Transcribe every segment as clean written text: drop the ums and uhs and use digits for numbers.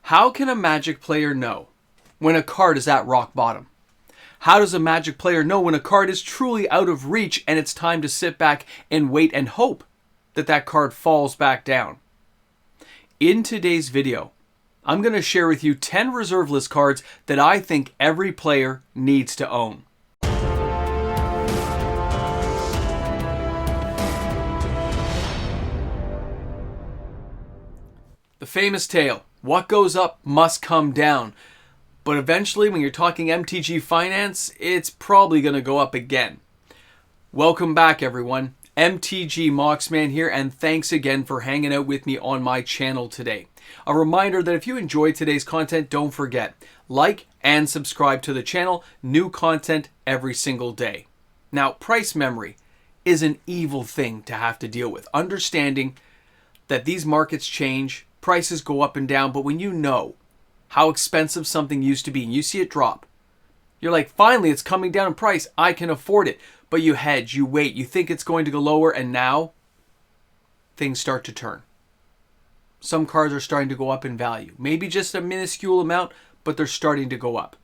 How can a Magic player know when a card is at rock bottom? How does a Magic player know when a card is truly out of reach and it's time to sit back and wait and hope that that card falls back down? In today's video, I'm going to share with you 10 reserve list cards that I think every player needs to own. The famous tale, what goes up must come down. But eventually, when you're talking MTG finance, it's probably going to go up again. Welcome back, everyone. MTG Moxman here, and thanks again for hanging out with me on my channel today. A reminder that if you enjoyed today's content, don't forget, like and subscribe to the channel. New content every single day. Now, price memory is an evil thing to have to deal with. Understanding that these markets change, prices go up and down, but when you know how expensive something used to be and you see it drop, you're like, finally it's coming down in price, I can afford it. But you hedge, you wait, you think it's going to go lower, and now things start to turn. Some cards are starting to go up in value. Maybe just a minuscule amount, but they're starting to go up.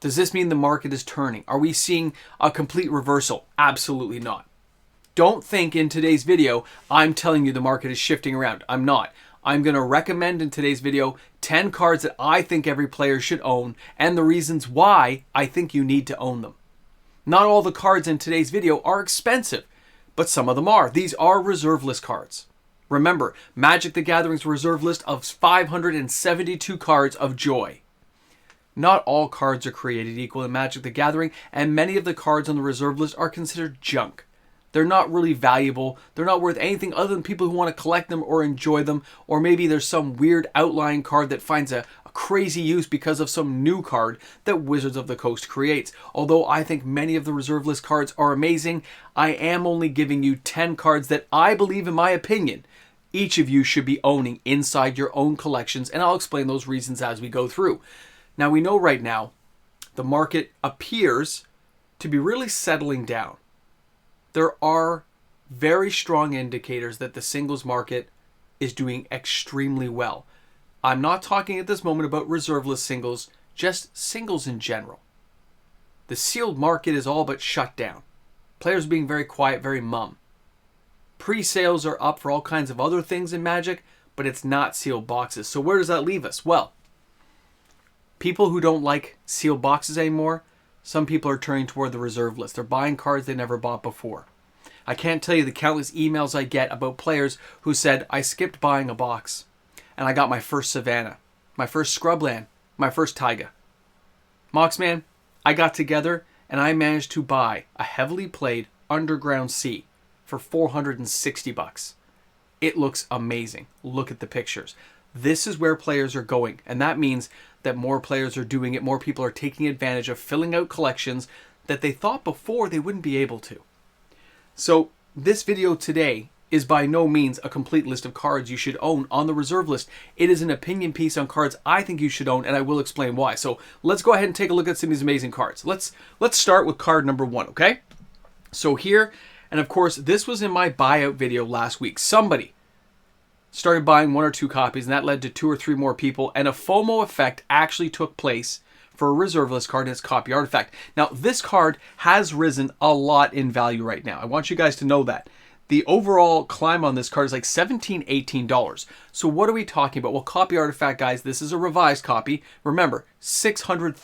Does this mean the market is turning? Are we seeing a complete reversal? Absolutely not. Don't think in today's video I'm telling you the market is shifting around. I'm not. I'm going to recommend in today's video 10 cards that I think every player should own and the reasons why I think you need to own them. Not all the cards in today's video are expensive, but some of them are. These are reserve list cards. Remember, Magic the Gathering's reserve list of 572 cards of joy. Not all cards are created equal in Magic the Gathering, and many of the cards on the reserve list are considered junk. They're not really valuable. They're not worth anything other than people who want to collect them or enjoy them. Or maybe there's some weird outlying card that finds a crazy use because of some new card that Wizards of the Coast creates. Although I think many of the reserve list cards are amazing, I am only giving you 10 cards that I believe, in my opinion, each of you should be owning inside your own collections. And I'll explain those reasons as we go through. Now, we know right now the market appears to be really settling down. There are very strong indicators that the singles market is doing extremely well. I'm not talking at this moment about reserve list singles, just singles in general. The sealed market is all but shut down. Players being very quiet, very mum. Pre-sales are up for all kinds of other things in Magic, but it's not sealed boxes. So where does that leave us? Well, people who don't like sealed boxes anymore, some people are turning toward the reserve list. They're buying cards they never bought before. I can't tell you the countless emails I get about players who said, I skipped buying a box and I got my first Savannah, my first Scrubland, my first Taiga. Moxman, I got together and I managed to buy a heavily played Underground Sea for $460. It looks amazing. Look at the pictures. This is where players are going, and that means that more players are doing it. More people are taking advantage of filling out collections that they thought before they wouldn't be able to. So this video today is by no means a complete list of cards you should own on the reserve list. It is an opinion piece on cards I think you should own, and I will explain why. So let's go ahead and take a look at some of these amazing cards. Let's start with card number 1, okay? So here, and of course, this was in my buyout video last week. Somebody started buying 1 or 2 copies, and that led to 2 or 3 more people, and a FOMO effect actually took place for a reserve list card and its copy artifact. Now, this card has risen a lot in value right now. I want you guys to know that. The overall climb on this card is like $17, $18. So what are we talking about? Well, copy artifact, guys, this is a revised copy. Remember, 600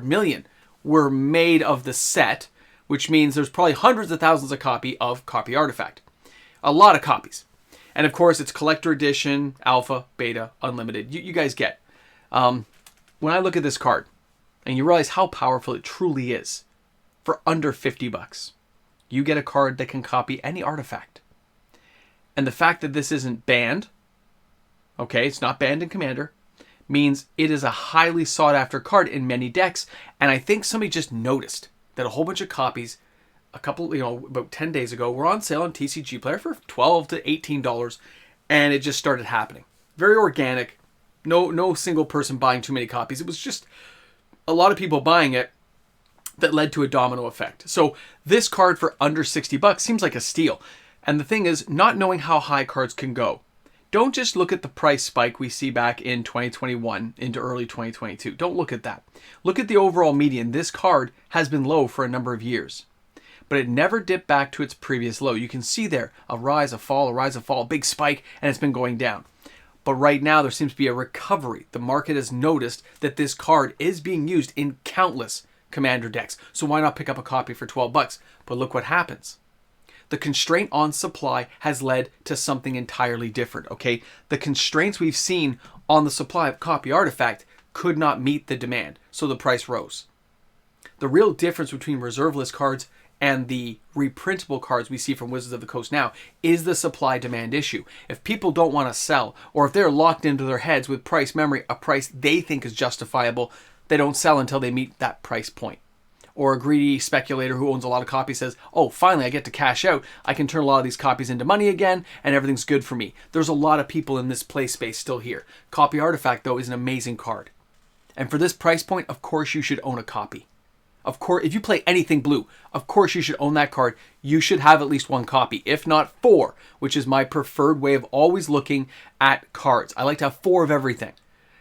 million were made of the set, which means there's probably hundreds of thousands of copy artifact. A lot of copies. And of course, it's collector edition, alpha, beta, unlimited. You guys get. When I look at this card, and you realize how powerful it truly is, for under $50, you get a card that can copy any artifact. And the fact that this isn't banned, okay, it's not banned in Commander, means it is a highly sought after card in many decks. And I think somebody just noticed that a whole bunch of copies about 10 days ago were on sale on TCG Player for $12 to $18, and it just started happening. Very organic. No single person buying too many copies. It was just a lot of people buying it that led to a domino effect. So this card for under $60 seems like a steal. And the thing is, not knowing how high cards can go, don't just look at the price spike we see back in 2021 into early 2022. Don't look at that. Look at the overall median. This card has been low for a number of years, but it never dipped back to its previous low. You can see there a rise, a fall, a rise, a fall, a big spike, and it's been going down. But right now there seems to be a recovery. The market has noticed that this card is being used in countless Commander decks. So why not pick up a copy for 12 bucks? But look what happens. The constraint on supply has led to something entirely different, okay? The constraints we've seen on the supply of copy artifact could not meet the demand, so the price rose. The real difference between reserve list cards and the reprintable cards we see from Wizards of the Coast now is the supply-demand issue. If people don't want to sell, or if they're locked into their heads with price memory, a price they think is justifiable, they don't sell until they meet that price point. Or a greedy speculator who owns a lot of copies says, oh, finally I get to cash out. I can turn a lot of these copies into money again, and everything's good for me. There's a lot of people in this play space still here. Copy Artifact, though, is an amazing card. And for this price point, of course you should own a copy. Of course, if you play anything blue, of course you should own that card. You should have at least one copy, if not 4, which is my preferred way of always looking at cards. I like to have 4 of everything.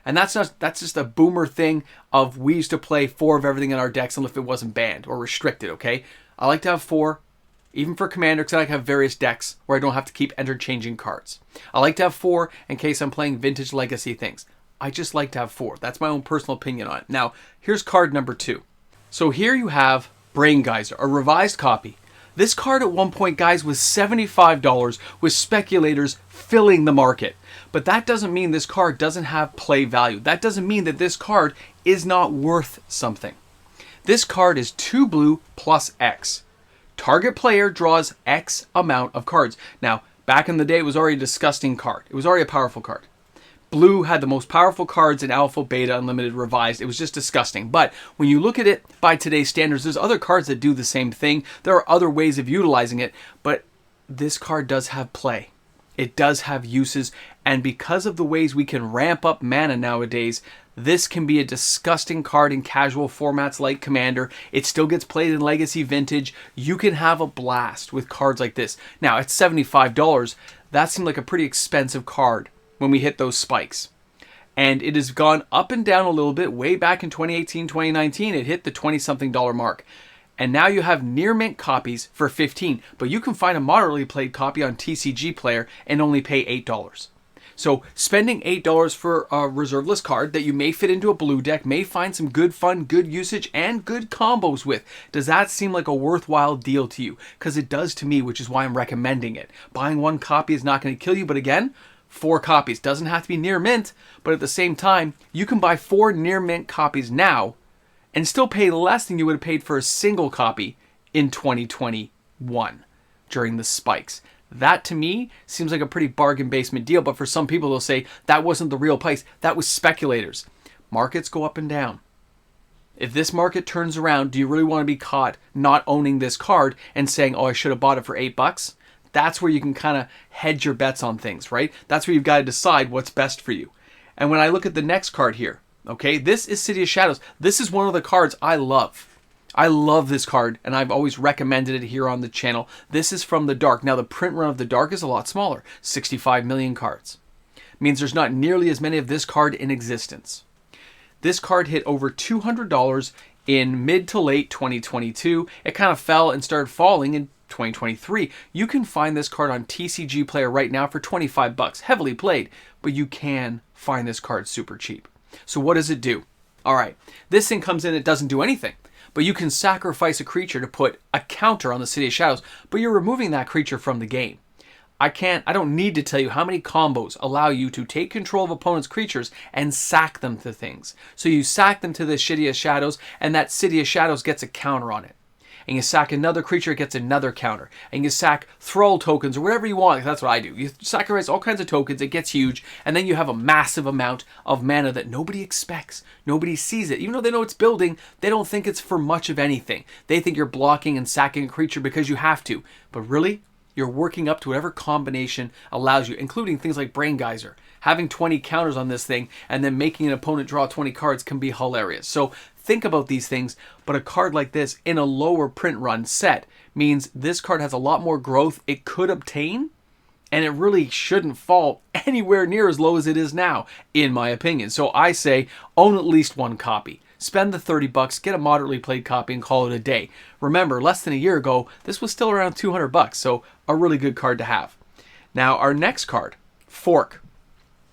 And that's just a boomer thing of we used to play 4 of everything in our decks unless it wasn't banned or restricted, okay? I like to have 4, even for Commander, because I like to have various decks where I don't have to keep interchanging cards. I like to have 4 in case I'm playing Vintage Legacy things. I just like to have 4. That's my own personal opinion on it. Now, here's card number 2. So here you have Brain Geyser, a revised copy. This card at one point, guys, was $75 with speculators filling the market. But that doesn't mean this card doesn't have play value. That doesn't mean that this card is not worth something. This card is 2 blue plus X. Target player draws X amount of cards. Now, back in the day, it was already a disgusting card. It was already a powerful card. Blue had the most powerful cards in Alpha, Beta, Unlimited, Revised. It was just disgusting. But when you look at it by today's standards, there's other cards that do the same thing. There are other ways of utilizing it, but this card does have play. It does have uses, and because of the ways we can ramp up mana nowadays, this can be a disgusting card in casual formats like Commander. It still gets played in Legacy Vintage. You can have a blast with cards like this. Now, at $75, that seemed like a pretty expensive card when we hit those spikes. And it has gone up and down a little bit. Way back in 2018, 2019, it hit the $20-something mark. And now you have near mint copies for $15, but you can find a moderately played copy on TCG Player and only pay $8. So spending $8 for a reserve list card that you may fit into a blue deck, may find some good fun, good usage, and good combos with, does that seem like a worthwhile deal to you? Because it does to me, which is why I'm recommending it. Buying one copy is not going to kill you, but again, 4 copies. Doesn't have to be near mint, but at the same time, you can buy 4 near mint copies now and still pay less than you would have paid for a single copy in 2021 during the spikes. That, to me, seems like a pretty bargain basement deal, but for some people, they'll say that wasn't the real price. That was speculators. Markets go up and down. If this market turns around, do you really want to be caught not owning this card and saying, oh, I should have bought it for $8? That's where you can kind of hedge your bets on things, right? That's where you've got to decide what's best for you. And when I look at the next card here, okay, this is City of Shadows. This is one of the cards I love. I love this card, and I've always recommended it here on the channel. This is from the Dark. Now, the print run of the Dark is a lot smaller, 65 million cards. It means there's not nearly as many of this card in existence. This card hit over $200 in mid to late 2022. It kind of fell and started falling in 2023. You can find this card on TCG Player right now for 25 bucks. Heavily played, but you can find this card super cheap. So what does it do? All right, this thing comes in, it doesn't do anything, but you can sacrifice a creature to put a counter on the City of Shadows, but you're removing that creature from the game. I don't need to tell you how many combos allow you to take control of opponent's creatures and sack them to things. So you sack them to the City of Shadows, and that City of Shadows gets a counter on it. And you sack another creature, it gets another counter. And you sack Thrall tokens or whatever you want. That's what I do. You sacrifice all kinds of tokens, it gets huge, and then you have a massive amount of mana that nobody expects. Nobody sees it. Even though they know it's building, they don't think it's for much of anything. They think you're blocking and sacking a creature because you have to. But really, you're working up to whatever combination allows you, including things like Brain Geyser. Having 20 counters on this thing and then making an opponent draw 20 cards can be hilarious. So think about these things, but a card like this in a lower print run set means this card has a lot more growth it could obtain And it really shouldn't fall anywhere near as low as it is now, in my opinion. So I say own at least one copy. Spend the $30, get a moderately played copy, and call it a day. Remember, less than a year ago, this was still around $200, so a really good card to have. Now, our next card, Fork.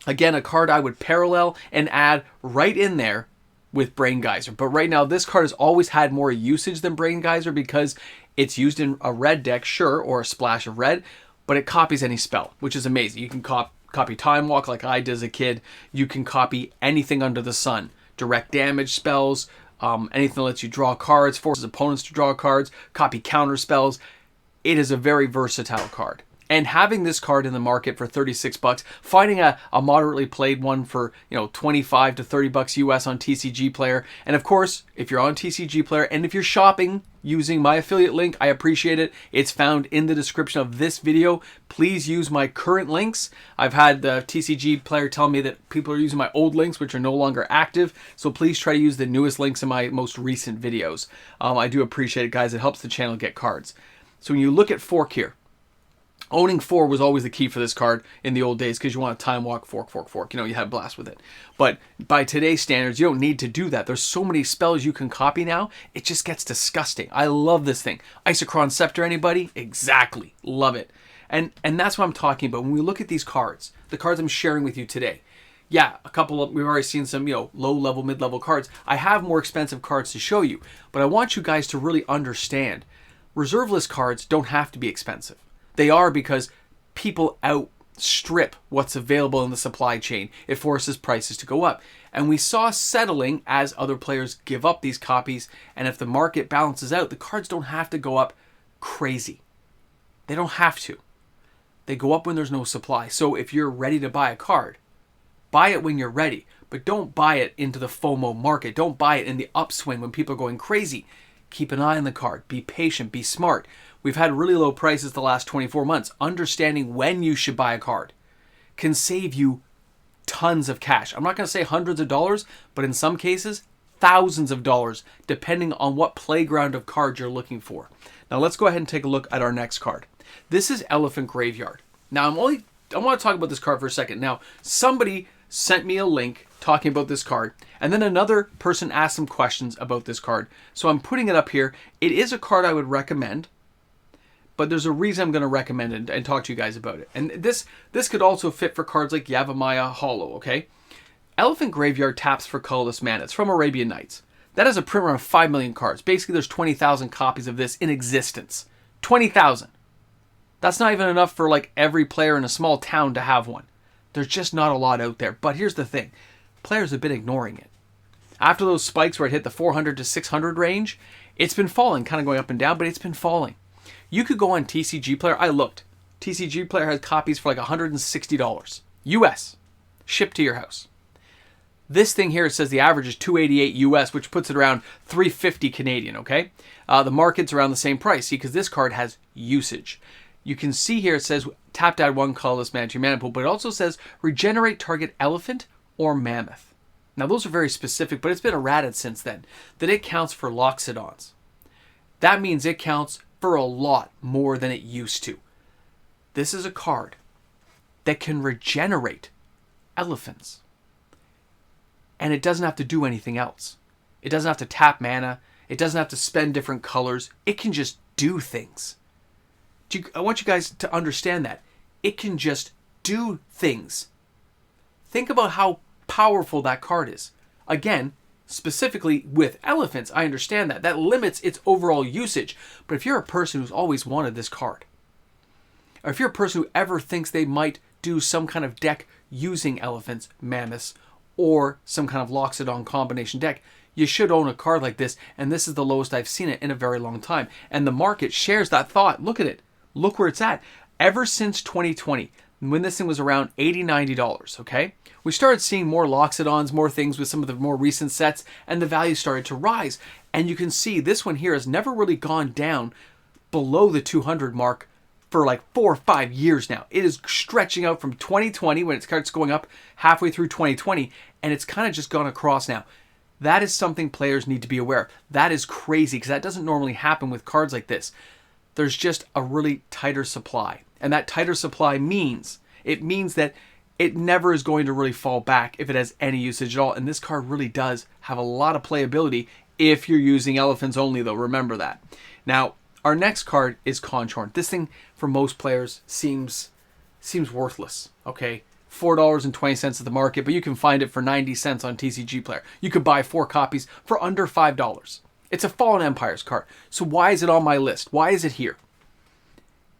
Again, a card I would parallel and add right in there with Brain Geyser. But right now, this card has always had more usage than Brain Geyser because it's used in a red deck, sure, or a splash of red, but it copies any spell, which is amazing. You can copy Time Walk like I did as a kid. You can copy anything under the sun. Direct damage spells, anything that lets you draw cards, forces opponents to draw cards, copy counter spells. It is a very versatile card. And having this card in the market for $36, finding a moderately played one for, $25 to $30 US on TCG Player. And of course, if you're on TCG Player and if you're shopping using my affiliate link, I appreciate it. It's found in the description of this video. Please use my current links. I've had the TCG Player tell me that people are using my old links, which are no longer active. So please try to use the newest links in my most recent videos. I do appreciate it, guys. It helps the channel get cards. So when you look at Fork here, owning 4 was always the key for this card in the old days because you want to time walk, fork. You had a blast with it. But by today's standards, you don't need to do that. There's so many spells you can copy now, it just gets disgusting. I love this thing. Isochron Scepter, anybody? Exactly. Love it. And that's what I'm talking about. When we look at these cards, the cards I'm sharing with you today, yeah, we've already seen some, low-level, mid-level cards. I have more expensive cards to show you, but I want you guys to really understand reserve list cards don't have to be expensive. They are because people outstrip what's available in the supply chain. It forces prices to go up. And we saw settling as other players give up these copies. And if the market balances out, the cards don't have to go up crazy. They don't have to. They go up when there's no supply. So if you're ready to buy a card, buy it when you're ready. But don't buy it into the FOMO market. Don't buy it in the upswing when people are going crazy. Keep an eye on the card. Be patient. Be smart. We've had really low prices the last 24 months. Understanding when you should buy a card can save you tons of cash. I'm not going to say hundreds of dollars, but in some cases, thousands of dollars, depending on what playground of cards you're looking for. Now let's go ahead and take a look at our next card. This is Elephant Graveyard. Now I want to talk about this card for a second. Now somebody sent me a link talking about this card, and then another person asked some questions about this card. So I'm putting it up here. It is a card I would recommend, but there's a reason I'm going to recommend it and talk to you guys about it. And this could also fit for cards like Yavimaya Hollow, okay? Elephant Graveyard taps for colorless mana. It's from Arabian Nights. That has a print run of 5 million cards. Basically, there's 20,000 copies of this in existence. 20,000. That's not even enough for like every player in a small town to have one. There's just not a lot out there. But here's the thing. Players have been ignoring it. After those spikes where it hit the 400 to 600 range, it's been falling, kind of going up and down, but it's been falling. You could go on TCG Player. I looked. TCG Player has copies for like $160 US, shipped to your house. This thing here, it says the average is $288 US, which puts it around $350 Canadian, okay? The market's around the same price, see, because this card has usage. You can see here it says tap to add 1 colorless mana to your mana pool, but it also says regenerate target elephant or mammoth. Now those are very specific, but it's been errated since then, that it counts for Loxodons. That means it counts for a lot more than it used to. This is a card that can regenerate elephants. And it doesn't have to do anything else. It doesn't have to tap mana. It doesn't have to spend different colors. It can just do things. I want you guys to understand that. It can just do things. Think about how powerful that card is. Again, specifically with elephants, I understand that. That limits its overall usage. But if you're a person who's always wanted this card, or if you're a person who ever thinks they might do some kind of deck using elephants, mammoths, or some kind of Loxodon combination deck, you should own a card like this, and this is the lowest I've seen it in a very long time. And the market shares that thought. Look at it. Look where it's at. Ever since 2020, when this thing was around $80, $90, okay? We started seeing more Loxodons, more things with some of the more recent sets, and the value started to rise. And you can see this one here has never really gone down below the 200 mark for like 4 or 5 years now. It is stretching out from 2020 when it starts going up halfway through 2020, and it's kind of just gone across now. That is something players need to be aware of. That is crazy because that doesn't normally happen with cards like this. There's just a really tighter supply. And that tighter supply means that it never is going to really fall back if it has any usage at all. And this card really does have a lot of playability if you're using elephants only, though. Remember that. Now, our next card is Conor. This thing, for most players, seems worthless, okay? $4.20 at the market, but you can find it for 90 cents on TCG Player. You could buy 4 copies for under $5. It's a Fallen Empires card. So why is it on my list? Why is it here?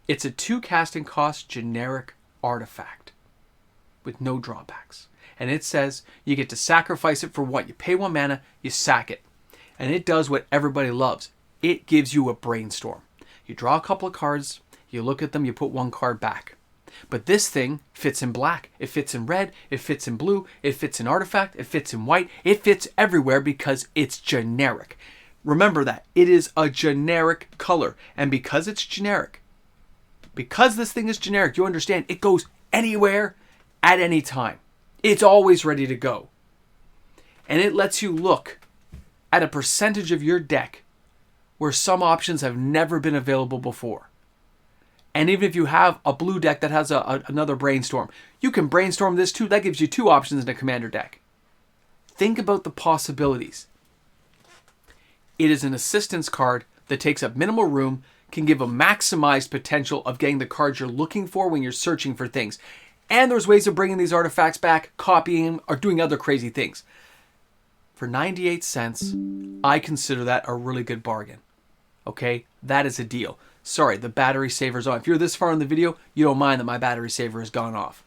It's a 2 casting cost generic artifact with no drawbacks. And it says you get to sacrifice it for what? You pay 1 mana, you sack it. And it does what everybody loves. It gives you a brainstorm. You draw a couple of cards, you look at them, you put 1 card back. But this thing fits in black, it fits in red, it fits in blue, it fits in artifact, it fits in white, it fits everywhere because it's generic. Remember that. It is a generic color. And because it's generic, because this thing is generic, you understand it goes anywhere at any time. It's always ready to go. And it lets you look at a percentage of your deck where some options have never been available before. And even if you have a blue deck that has another brainstorm, you can brainstorm this too. That gives you 2 options in a commander deck. Think about the possibilities. It is an assistance card that takes up minimal room, can give a maximized potential of getting the cards you're looking for when you're searching for things. And there's ways of bringing these artifacts back, copying them, or doing other crazy things. For 98 cents, I consider that a really good bargain. Okay, that is a deal. Sorry, the battery saver's on. If you're this far in the video, you don't mind that my battery saver has gone off.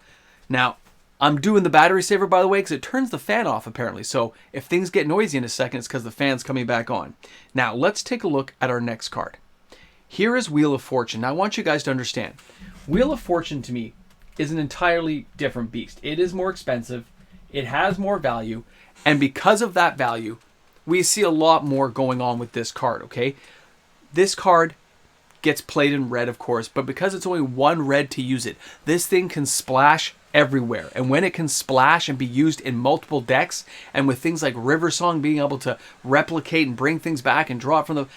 Now, I'm doing the battery saver, by the way, because it turns the fan off, apparently. So if things get noisy in a second, it's because the fan's coming back on. Now, let's take a look at our next card. Here is Wheel of Fortune. Now, I want you guys to understand. Wheel of Fortune, to me, is an entirely different beast. It is more expensive. It has more value. And because of that value, we see a lot more going on with this card, okay? This card gets played in red, of course, but because it's only 1 red to use it, this thing can splash everywhere. And when it can splash and be used in multiple decks, and with things like River Song being able to replicate and bring things back and draw it from the...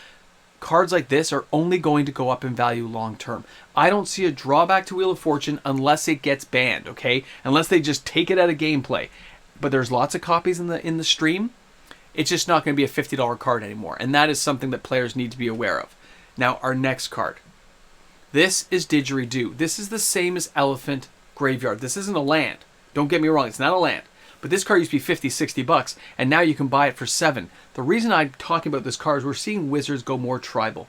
Cards like this are only going to go up in value long term. I don't see a drawback to Wheel of Fortune unless it gets banned, okay? Unless they just take it out of gameplay. But there's lots of copies in the stream. It's just not going to be a $50 card anymore. And that is something that players need to be aware of. Now, our next card. This is Didgeridoo. This is the same as Elephant Graveyard. This isn't a land. Don't get me wrong, it's not a land. But this card used to be 50, 60 bucks, and now you can buy it for 7. The reason I'm talking about this card is we're seeing Wizards go more tribal.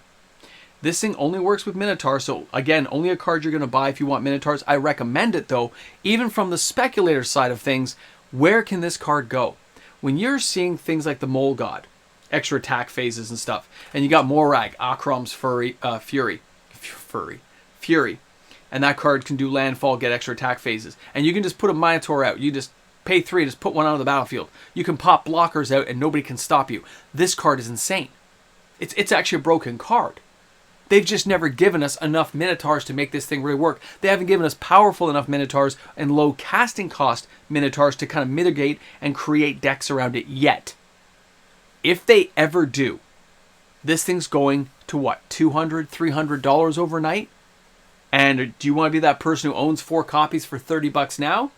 This thing only works with Minotaurs, so again, only a card you're going to buy if you want Minotaurs. I recommend it, though, even from the speculator side of things. Where can this card go? When you're seeing things like the Mole God, extra attack phases and stuff, and you got Morag, Akrom's Fury, and that card can do landfall, get extra attack phases, and you can just put a Minotaur out. You just pay 3, just put one out of the battlefield. You can pop blockers out and nobody can stop you. This card is insane. It's actually a broken card. They've just never given us enough Minotaurs to make this thing really work. They haven't given us powerful enough Minotaurs and low casting cost Minotaurs to kind of mitigate and create decks around it yet. If they ever do, this thing's going to what, $200, $300 overnight? And do you want to be that person who owns 4 copies for 30 bucks now?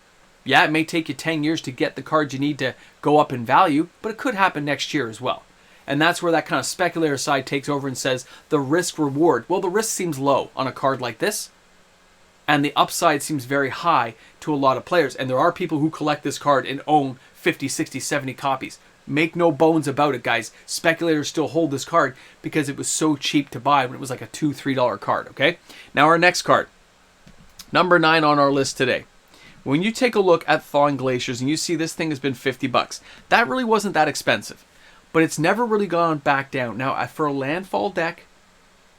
Yeah, it may take you 10 years to get the cards you need to go up in value, but it could happen next year as well. And that's where that kind of speculator side takes over and says the risk reward. Well, the risk seems low on a card like this, and the upside seems very high to a lot of players. And there are people who collect this card and own 50, 60, 70 copies. Make no bones about it, guys. Speculators still hold this card because it was so cheap to buy when it was like a $2, $3 card, okay? Now our next card, number 9 on our list today. When you take a look at Thawn Glaciers and you see this thing has been 50 bucks, that really wasn't that expensive. But it's never really gone back down. Now, for a landfall deck,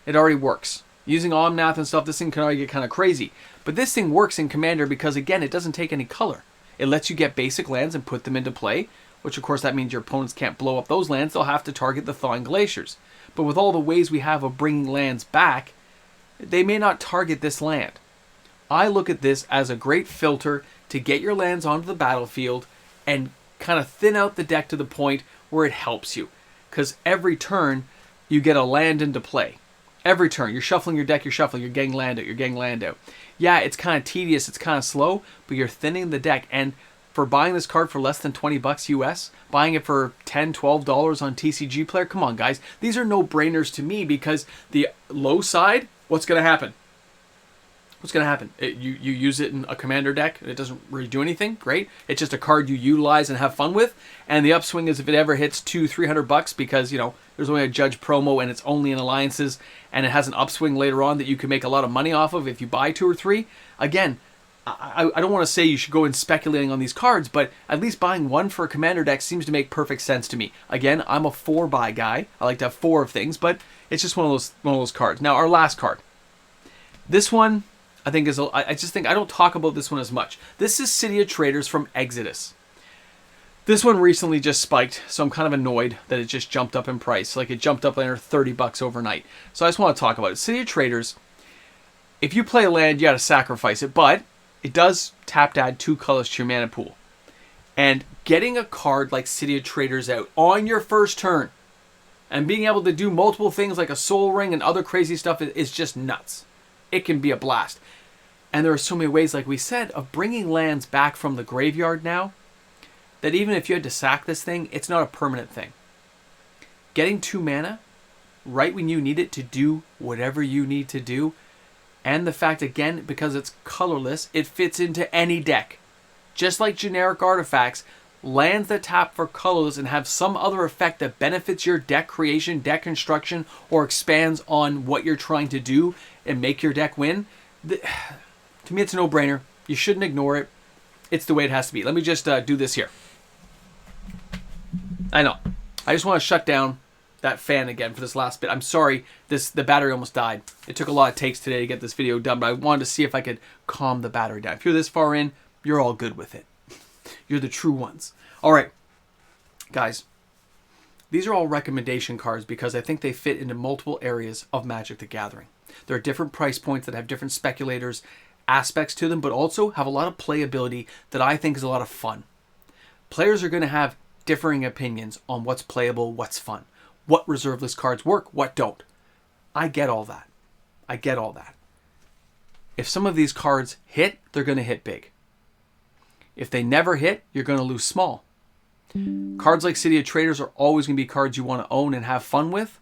it already works. Using Omnath and stuff, this thing can already get kind of crazy. But this thing works in Commander because, again, it doesn't take any color. It lets you get basic lands and put them into play, which, of course, that means your opponents can't blow up those lands. They'll have to target the Thawn Glaciers. But with all the ways we have of bringing lands back, they may not target this land. I look at this as a great filter to get your lands onto the battlefield and kind of thin out the deck to the point where it helps you. Because every turn, you get a land into play. Every turn, you're shuffling your deck, you're shuffling, you're getting land out, you're getting land out. Yeah, it's kind of tedious, it's kind of slow, but you're thinning the deck. And for buying this card for less than 20 bucks US, buying it for $10, $12 on TCG Player, come on guys, these are no-brainers to me, because the low side, what's going to happen? What's going to happen? You use it in a commander deck, and it doesn't really do anything. Great. It's just a card you utilize and have fun with. And the upswing is if it ever hits $200-300 because, you know, there's only a Judge promo and it's only in alliances, and it has an upswing later on that you can make a lot of money off of if you buy 2 or 3. Again, I don't want to say you should go in speculating on these cards, but at least buying 1 for a commander deck seems to make perfect sense to me. Again, I'm a 4-buy guy. I like to have 4 of things, but it's just one of those cards. Now, our last card. This one, I think I just think I don't talk about this one as much. This is City of Traders from Exodus. This one recently just spiked, so I'm kind of annoyed that it just jumped up in price. Like, it jumped up under 30 bucks overnight. So I just want to talk about it. City of Traders, if you play a land, you got to sacrifice it, but it does tap to add 2 colors to your mana pool. And getting a card like City of Traders out on your first turn and being able to do multiple things like a Soul Ring and other crazy stuff is just nuts. It can be a blast. And there are so many ways, like we said, of bringing lands back from the graveyard now, that even if you had to sack this thing, it's not a permanent thing. Getting 2 mana right when you need it to do whatever you need to do, and the fact, again, because it's colorless, it fits into any deck. Just like generic artifacts, lands that tap for colorless and have some other effect that benefits your deck creation, deck construction, or expands on what you're trying to do and make your deck win, to me it's a no-brainer. You shouldn't ignore it. It's the way it has to be. Let me just do this here. I know. I just want to shut down that fan again for this last bit. I'm sorry, the battery almost died. It took a lot of takes today to get this video done, but I wanted to see if I could calm the battery down. If you're this far in, you're all good with it. You're the true ones. All right, guys. These are all recommendation cards because I think they fit into multiple areas of Magic the Gathering. There are different price points that have different speculators aspects to them, but also have a lot of playability that I think is a lot of fun. Players are going to have differing opinions on what's playable, what's fun, what reserve list cards work, what don't. I get all that. I get all that. If some of these cards hit, they're going to hit big. If they never hit, you're going to lose small. Cards like City of Traders are always going to be cards you want to own and have fun with.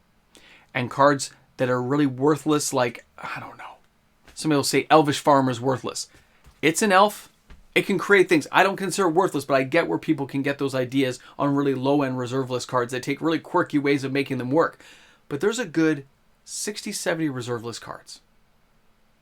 And cards that are really worthless, like, I don't know. Somebody will say Elvish Farmer is worthless. It's an elf. It can create things. I don't consider it worthless, but I get where people can get those ideas on really low-end reserve list cards that take really quirky ways of making them work. But there's a good 60, 70 reserve list cards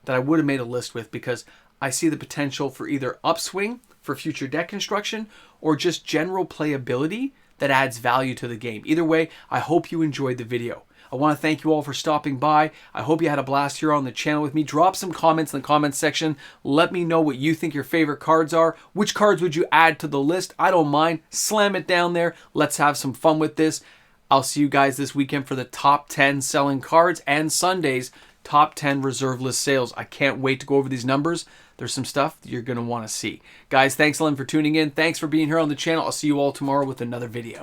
that I would have made a list with because I see the potential for either upswing for future deck construction or just general playability that adds value to the game. Either way, I hope you enjoyed the video. I want to thank you all for stopping by. I hope you had a blast here on the channel with me. Drop some comments in the comments section. Let me know what you think your favorite cards are. Which cards would you add to the list? I don't mind. Slam it down there. Let's have some fun with this. I'll see you guys this weekend for the top 10 selling cards and Sunday's top 10 reserve list sales. I can't wait to go over these numbers. There's some stuff you're going to want to see. Guys, thanks a lot for tuning in. Thanks for being here on the channel. I'll see you all tomorrow with another video.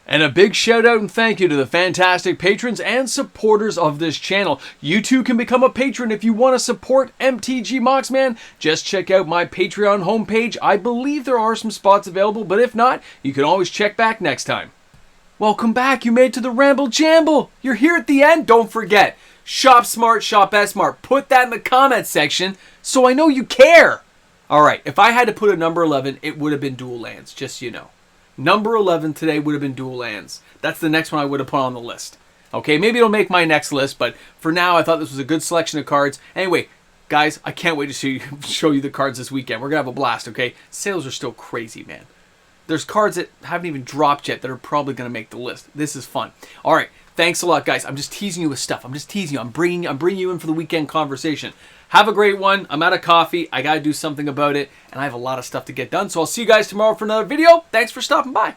And a big shout out and thank you to the fantastic patrons and supporters of this channel. You too can become a patron if you want to support MTG Moxman. Just check out my Patreon homepage. I believe there are some spots available, but if not, you can always check back next time. Welcome back. You made it to the Ramble Jamble. You're here at the end. Don't forget, shop smart, shop S smart. Put that in the comments section so I know you care. All right, if I had to put a number 11, it would have been dual lands, just so you know. Number 11 today would have been dual lands. That's the next one I would have put on the list. Okay, maybe it'll make my next list, but for now, I thought this was a good selection of cards. Anyway, guys, I can't wait to show you the cards this weekend. We're going to have a blast, okay? Sales are still crazy, man. There's cards that haven't even dropped yet that are probably going to make the list. This is fun. All right, thanks a lot, guys. I'm just teasing you with stuff. I'm just teasing you. I'm bringing you in for the weekend conversation. Have a great one. I'm out of coffee. I got to do something about it, and I have a lot of stuff to get done. So I'll see you guys tomorrow for another video. Thanks for stopping by.